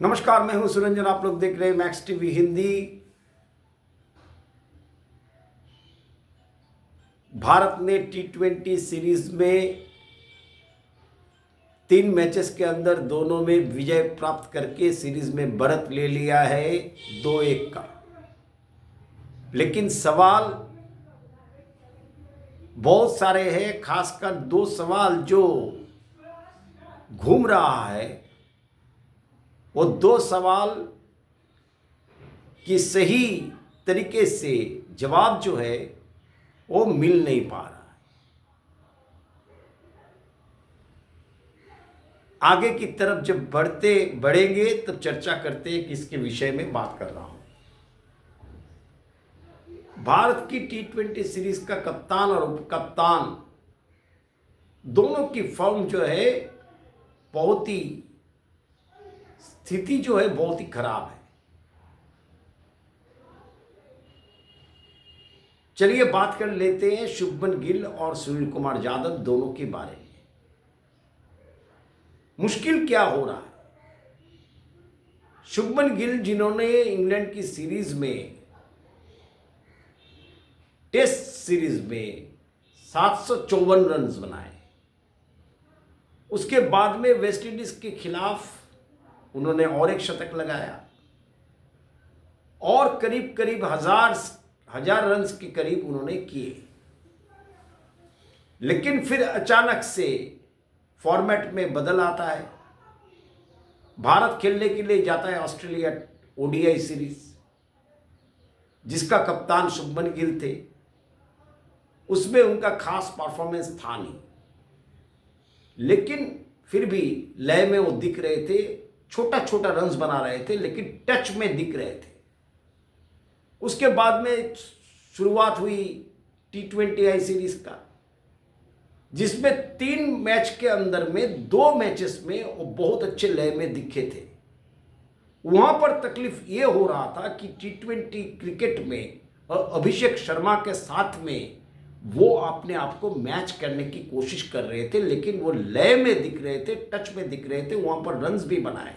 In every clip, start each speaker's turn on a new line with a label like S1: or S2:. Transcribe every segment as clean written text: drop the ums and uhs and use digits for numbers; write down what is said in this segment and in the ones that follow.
S1: नमस्कार, मैं हूं सुरंजन। आप लोग देख रहे हैं मैक्स टीवी हिंदी। भारत ने T20 सीरीज में 3 मैचेस के अंदर दोनों में विजय प्राप्त करके सीरीज में बढ़त ले लिया है 2-1 का। लेकिन सवाल बहुत सारे हैं, खासकर 2 सवाल जो घूम रहा है। वो 2 सवाल की सही तरीके से जवाब जो है वो मिल नहीं पा रहा है। आगे की तरफ जब बढ़ेंगे तब चर्चा करते हैं कि इसके विषय में बात कर रहा हूं। भारत की T20 सीरीज का कप्तान और उप कप्तान दोनों की फॉर्म जो है बहुत ही स्थिति जो है बहुत ही खराब है। चलिए बात कर लेते हैं शुभमन गिल और सूर्य कुमार यादव दोनों के बारे में। मुश्किल क्या हो रहा है? शुभमन गिल जिन्होंने इंग्लैंड की सीरीज में टेस्ट सीरीज में 754 रन बनाए, उसके बाद में वेस्टइंडीज के खिलाफ उन्होंने और एक शतक लगाया और करीब करीब हजार रन के करीब उन्होंने किए। लेकिन फिर अचानक से फॉर्मेट में बदल आता है। भारत खेलने के लिए जाता है ऑस्ट्रेलिया ओडीआई सीरीज, जिसका कप्तान शुभमन गिल थे। उसमें उनका खास परफॉर्मेंस था नहीं, लेकिन फिर भी लय में वो दिख रहे थे, छोटा छोटा रन्स बना रहे थे, लेकिन टच में दिख रहे थे। उसके बाद में शुरुआत हुई T20 आई सीरीज का, जिसमें 3 मैच के अंदर में 2 मैचेस में वो बहुत अच्छे लय में दिखे थे। वहां पर तकलीफ ये हो रहा था कि T20 क्रिकेट में अभिषेक शर्मा के साथ में वो अपने आप को मैच करने की कोशिश कर रहे थे, लेकिन वो लय में दिख रहे थे, टच में दिख रहे थे। वहां पर रन्स भी बनाए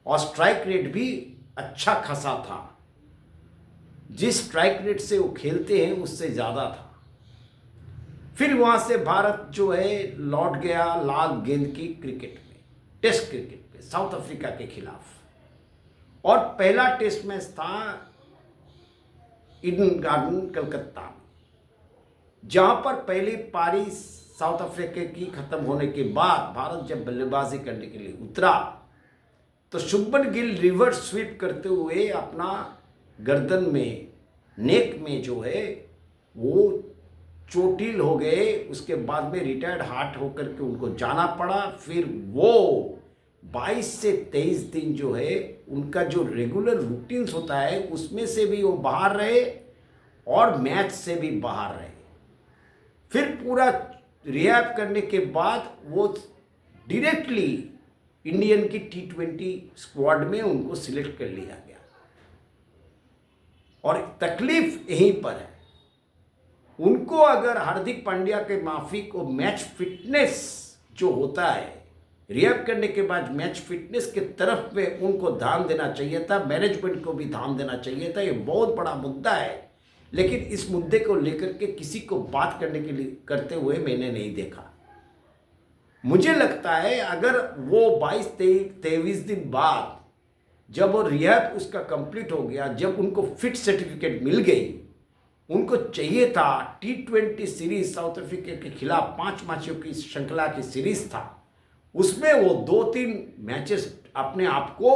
S1: और स्ट्राइक रेट भी अच्छा खासा था। जिस स्ट्राइक रेट से वो खेलते हैं उससे ज़्यादा था। फिर वहाँ से भारत जो है लौट गया लाल गेंद की क्रिकेट में, टेस्ट क्रिकेट में साउथ अफ्रीका के खिलाफ। और पहला टेस्ट मैच था ईडन गार्डन कलकत्ता में, जहाँ पर पहली पारी साउथ अफ्रीका की खत्म होने के बाद भारत जब बल्लेबाजी करने के लिए उतरा तो शुभमन गिल रिवर्स स्वीप करते हुए अपना गर्दन में, नेक में जो है वो चोटिल हो गए। उसके बाद में रिटायर्ड हार्ट होकर के उनको जाना पड़ा। फिर वो 22 से 23 दिन जो है उनका जो रेगुलर रूटीन्स होता है उसमें से भी वो बाहर रहे और मैच से भी बाहर रहे। फिर पूरा रिहैब करने के बाद वो डायरेक्टली इंडियन की T20 स्क्वाड में उनको सिलेक्ट कर लिया गया। और तकलीफ यहीं पर है, उनको अगर हार्दिक पांड्या के माफिक को मैच फिटनेस जो होता है, रिहैब करने के बाद मैच फिटनेस के तरफ में उनको ध्यान देना चाहिए था, मैनेजमेंट को भी ध्यान देना चाहिए था। ये बहुत बड़ा मुद्दा है, लेकिन इस मुद्दे को लेकर के किसी को बात करने के लिए करते हुए मैंने नहीं देखा। मुझे लगता है अगर वो 22-23 दिन बाद जब वो रिहैब उसका कंप्लीट हो गया, जब उनको फिट सर्टिफिकेट मिल गई, उनको चाहिए था T20 सीरीज साउथ अफ्रीका के खिलाफ 5 मैचों की श्रृंखला की सीरीज था, उसमें वो 2-3 मैचेस अपने आप को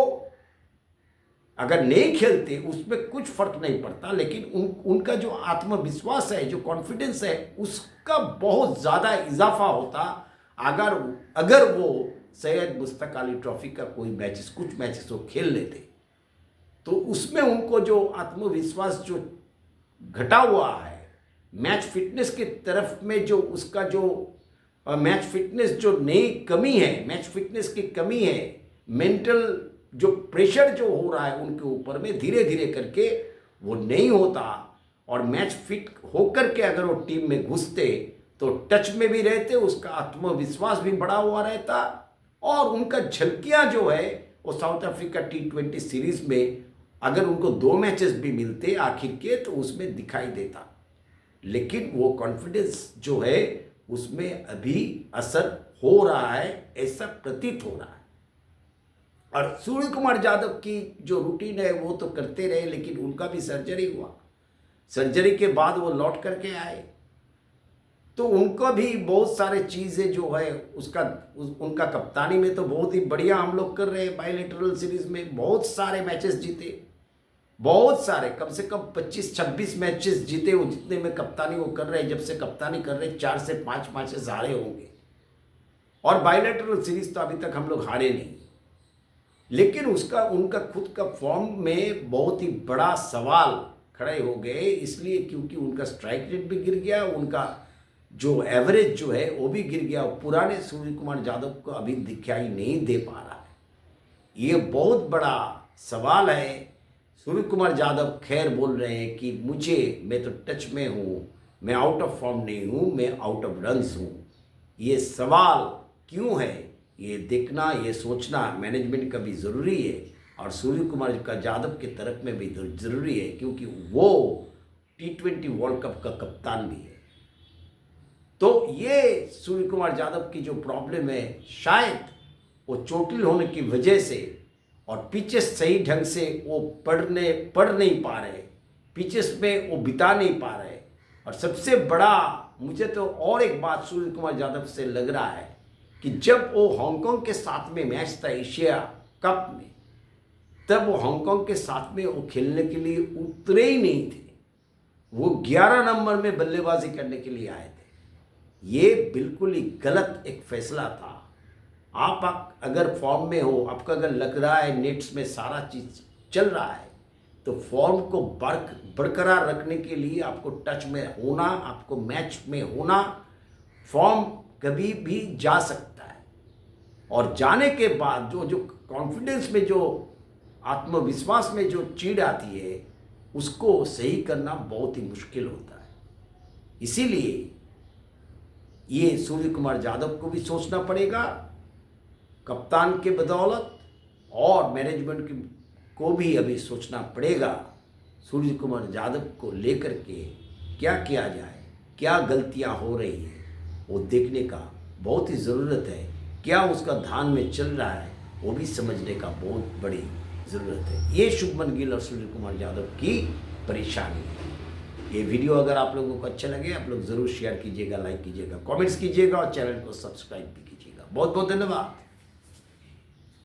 S1: अगर नहीं खेलते उसमें कुछ फर्क नहीं पड़ता, लेकिन उनका जो आत्मविश्वास है, जो कॉन्फिडेंस है, उसका बहुत ज़्यादा इजाफा होता अगर वो सैयद मुश्ताक अली ट्रॉफी का कुछ मैचेस वो खेल लेते। तो उसमें उनको जो आत्मविश्वास जो घटा हुआ है, मैच फिटनेस की तरफ में जो उसका जो मैच फिटनेस जो नई कमी है, मैच फिटनेस की कमी है, मेंटल जो प्रेशर जो हो रहा है उनके ऊपर में, धीरे धीरे करके वो नहीं होता। और मैच फिट होकर के अगर वो टीम में घुसते तो टच में भी रहते, उसका आत्मविश्वास भी बढ़ा हुआ रहता और उनका झलकियां जो है वो साउथ अफ्रीका T20 सीरीज में अगर उनको 2 मैचेस भी मिलते आखिर के तो उसमें दिखाई देता, लेकिन वो कॉन्फिडेंस जो है उसमें अभी असर हो रहा है, ऐसा प्रतीत हो रहा है। और सूर्य कुमार यादव की जो रूटीन है वो तो करते रहे, लेकिन उनका भी सर्जरी हुआ। सर्जरी के बाद वो लौट करके आए तो उनका भी बहुत सारे चीज़ें जो है उनका कप्तानी में तो बहुत ही बढ़िया हम लोग कर रहे हैं। बायलैटरल सीरीज में बहुत सारे मैचेस जीते, बहुत सारे, कम से कम 25-26 मैचेस जीते वो, जितने में कप्तानी वो कर रहे हैं। जब से कप्तानी कर रहे हैं 4 से 5 मैचेस हारे होंगे, और बायलैटरल सीरीज तो अभी तक हम लोग हारे नहीं। लेकिन उनका खुद का फॉर्म में बहुत ही बड़ा सवाल खड़े हो गए, इसलिए क्योंकि उनका स्ट्राइक रेट भी गिर गया, उनका जो एवरेज जो है वो भी गिर गया। पुराने सूर्य कुमार यादव को अभी दिखाई नहीं दे पा रहा है। ये बहुत बड़ा सवाल है। सूर्य कुमार यादव खैर बोल रहे हैं कि मैं तो टच में हूँ, मैं आउट ऑफ फॉर्म नहीं हूँ, मैं आउट ऑफ रन्स हूँ। ये सवाल क्यों है, ये देखना, ये सोचना मैनेजमेंट का भी ज़रूरी है, और सूर्य कुमार का यादव के तरफ में भी ज़रूरी है, क्योंकि वो T20 वर्ल्ड कप का कप्तान भी है। तो ये सूर्य कुमार यादव की जो प्रॉब्लम है, शायद वो चोटिल होने की वजह से और पिचेस सही ढंग से वो पढ़ नहीं पा रहे, पिचेस में वो बिता नहीं पा रहे। और सबसे बड़ा मुझे तो और एक बात सूर्य कुमार यादव से लग रहा है कि जब वो हांगकांग के साथ में मैच था एशिया कप में, तब वो हांगकांग के साथ में वो खेलने के लिए उतरे ही नहीं थे। वो 11 नंबर में बल्लेबाजी करने के लिए आए थे। ये बिल्कुल ही गलत एक फैसला था। आप अगर फॉर्म में हो, आपका अगर लग रहा है नेट्स में सारा चीज़ चल रहा है, तो फॉर्म को बरकरार रखने के लिए आपको टच में होना, आपको मैच में होना। फॉर्म कभी भी जा सकता है, और जाने के बाद जो कॉन्फिडेंस में, जो आत्मविश्वास में जो चीड़ आती है, उसको सही करना बहुत ही मुश्किल होता है। इसीलिए ये सूर्य कुमार यादव को भी सोचना पड़ेगा, कप्तान के बदौलत, और मैनेजमेंट को भी अभी सोचना पड़ेगा सूर्य कुमार यादव को लेकर के क्या किया जाए, क्या गलतियां हो रही है वो देखने का बहुत ही ज़रूरत है। क्या उसका ध्यान में चल रहा है वो भी समझने का बहुत बड़ी ज़रूरत है। ये शुभमन गिल और सूर्य कुमार यादव की परेशानी है। ये वीडियो अगर आप लोगों को अच्छा लगे, आप लोग ज़रूर शेयर कीजिएगा, लाइक कीजिएगा, कमेंट्स कीजिएगा, और चैनल को सब्सक्राइब भी कीजिएगा। बहुत बहुत धन्यवाद।